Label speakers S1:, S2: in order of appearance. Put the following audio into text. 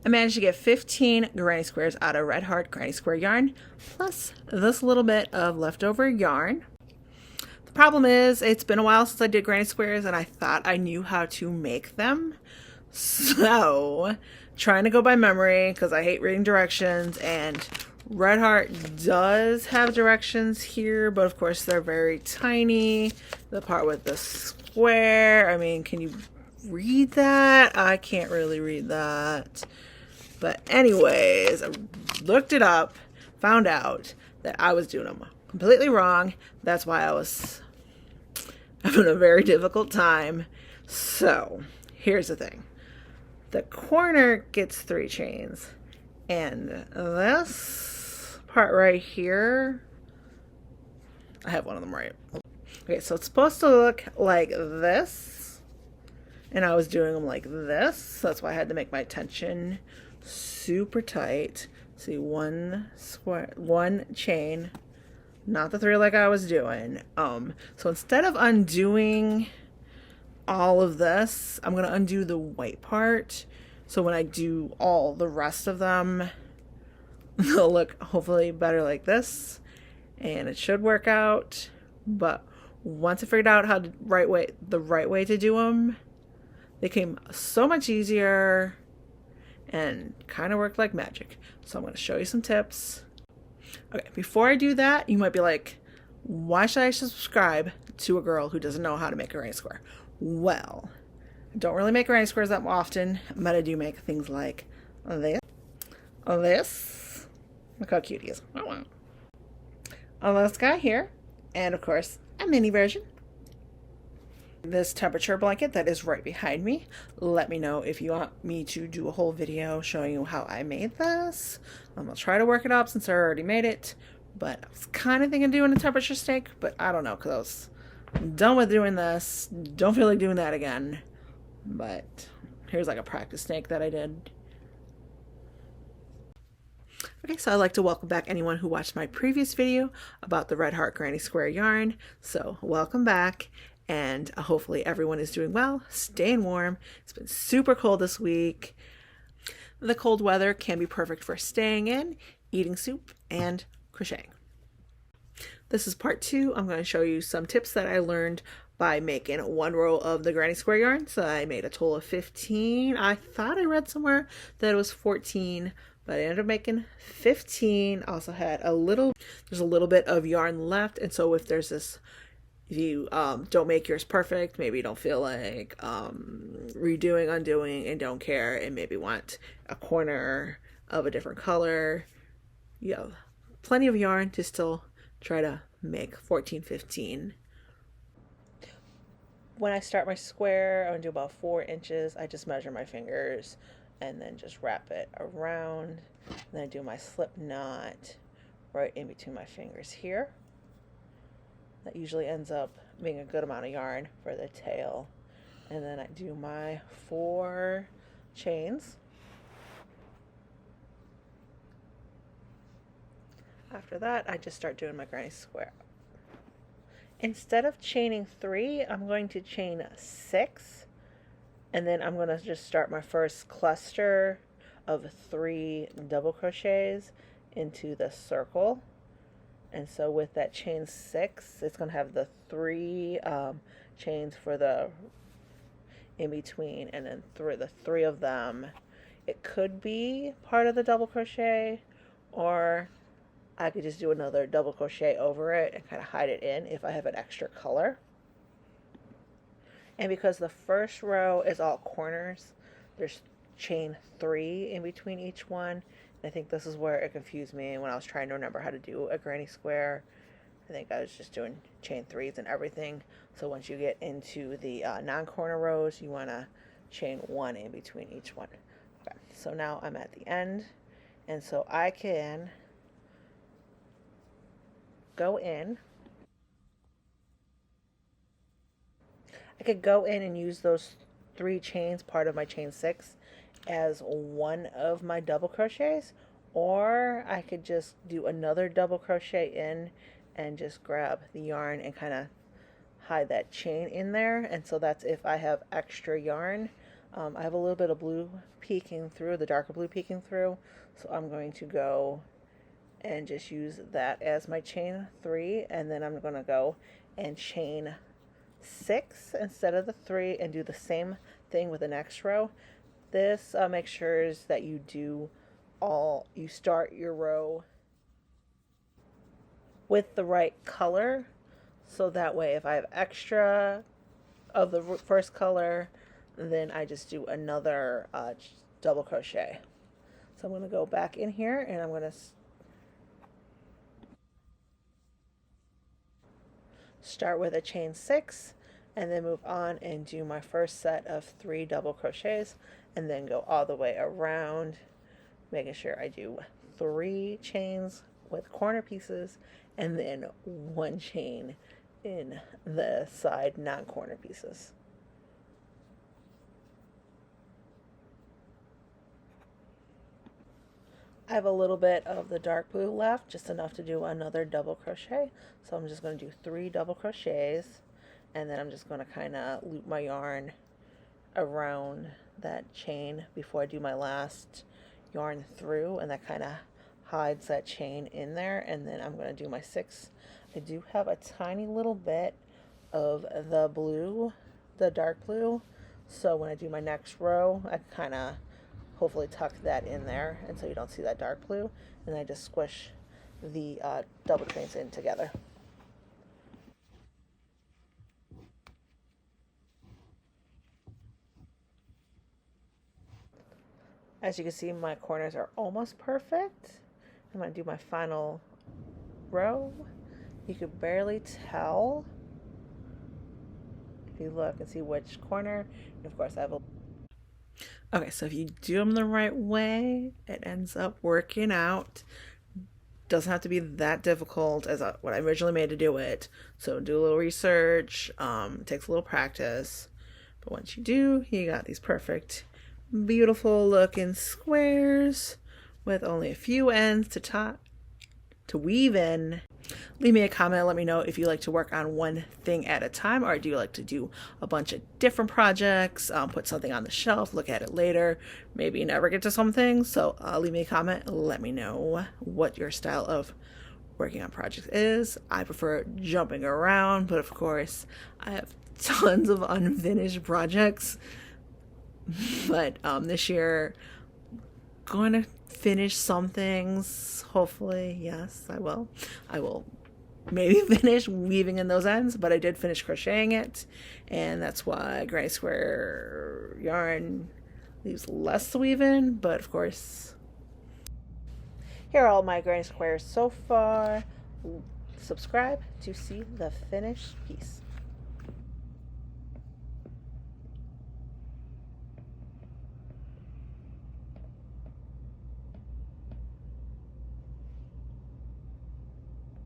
S1: I managed to get 15 granny squares out of Red Heart granny square yarn, plus this little bit of leftover yarn. The problem is, it's been a while since I did granny squares and I thought I knew how to make them. So, trying to go by memory because I hate reading directions, and Red Heart does have directions here, but of course they're very tiny. The part with the square, I mean, can you read that? I can't really read that. But anyways, I looked it up, found out that I was doing them completely wrong. That's why I was having a very difficult time. So, here's the thing. The corner gets 3 chains, and this part right here, I have one of them right. Okay, so it's supposed to look like this, and I was doing them like this, so that's why I had to make my tension super tight. See, one chain, not the 3 like I was doing. So instead of undoing all of this, I'm going to undo the white part, so when I do all the rest of them, they'll look hopefully better like this, and it should work out. But once I figured out how the right way to do them, they came so much easier and kind of worked like magic. So I'm going to show you some tips. Okay, before I do that, you might be like, why should I subscribe to a girl who doesn't know how to make a granny square? Well, I don't really make granny squares that often, but I do make things like this. Look how cute he is. This guy here, and of course, a mini version. This temperature blanket that is right behind me. Let me know if you want me to do a whole video showing you how I made this. I'll try to work it up since I already made it, but I was kind of thinking of doing a temperature snake, but I don't know because I was done with doing this. Don't feel like doing that again. But here's like a practice snake that I did. Okay, so I'd like to welcome back anyone who watched my previous video about the Red Heart Granny Square yarn. So welcome back, and hopefully everyone is doing well, staying warm. It's been super cold this week. The cold weather can be perfect for staying in, eating soup, and crocheting. This is part 2. I'm going to show you some tips that I learned by making 1 row of the granny square yarn. So I made a total of 15. I thought I read somewhere that it was 14, but I ended up making 15. Also had there's a little bit of yarn left, and so if you don't make yours perfect, maybe you don't feel like redoing, undoing, and don't care, and maybe want a corner of a different color, you have plenty of yarn to still try to make 14, 15. When I start my square, I'm going to do about 4 inches. I just measure my fingers and then just wrap it around. And then I do my slip knot right in between my fingers here. That usually ends up being a good amount of yarn for the tail. And then I do my 4 chains. After that, I just start doing my granny square. Instead of chaining 3, I'm going to chain 6, and then I'm going to just start my first cluster of 3 double crochets into the circle. And so with that chain 6, it's going to have the 3 chains for the in between, and then the 3 of them, it could be part of the double crochet, or I could just do another double crochet over it and kind of hide it in if I have an extra color. And because the first row is all corners, there's chain 3 in between each one. And I think this is where it confused me when I was trying to remember how to do a granny square. I think I was just doing chain 3s and everything. So once you get into the non-corner rows, you want to chain 1 in between each one. Okay, so now I'm at the end, and so I can go in. I could go in and use those 3 chains, part of my chain 6, as one of my double crochets, or I could just do another double crochet in and just grab the yarn and kind of hide that chain in there. And so that's if I have extra yarn I have a little bit of blue peeking through, the darker blue peeking through, so I'm going to go and just use that as my chain 3, and then I'm going to go and chain 6 instead of the 3 and do the same thing with the next row. This makes sure that you start your row with the right color, so that way if I have extra of the first color, then I just do another double crochet. So I'm going to go back in here and I'm going to start with a chain 6 and then move on and do my first set of 3 double crochets and then go all the way around, making sure I do 3 chains with corner pieces and then 1 chain in the side non-corner pieces. I have a little bit of the dark blue left, just enough to do another double crochet. So I'm just going to do 3 double crochets, and then I'm just going to kind of loop my yarn around that chain before I do my last yarn through, and that kind of hides that chain in there. And then I'm going to do my 6. I do have a tiny little bit of the blue, the dark blue, so when I do my next row, I kind of hopefully tuck that in there and so you don't see that dark blue, and I just squish the double chains in together. As you can see, my corners are almost perfect. I'm going to do my final row. You could barely tell if you look and see which corner, and of course I have a Okay, so if you do them the right way, it ends up working out. Doesn't have to be that difficult as what I originally made to do it. So do a little research. It takes a little practice. But once you do, you got these perfect, beautiful looking squares with only a few ends to weave in. Leave me a comment. Let me know if you like to work on one thing at a time, or do you like to do a bunch of different projects, put something on the shelf, look at it later, maybe never get to something. So leave me a comment. Let me know what your style of working on projects is. I prefer jumping around, but of course I have tons of unfinished projects. But this year, going to finish some things. Hopefully, yes, I will. I will maybe finish weaving in those ends, but I did finish crocheting it, and that's why granny square yarn leaves less to weave in. But of course, here are all my granny squares so far. Subscribe to see the finished piece.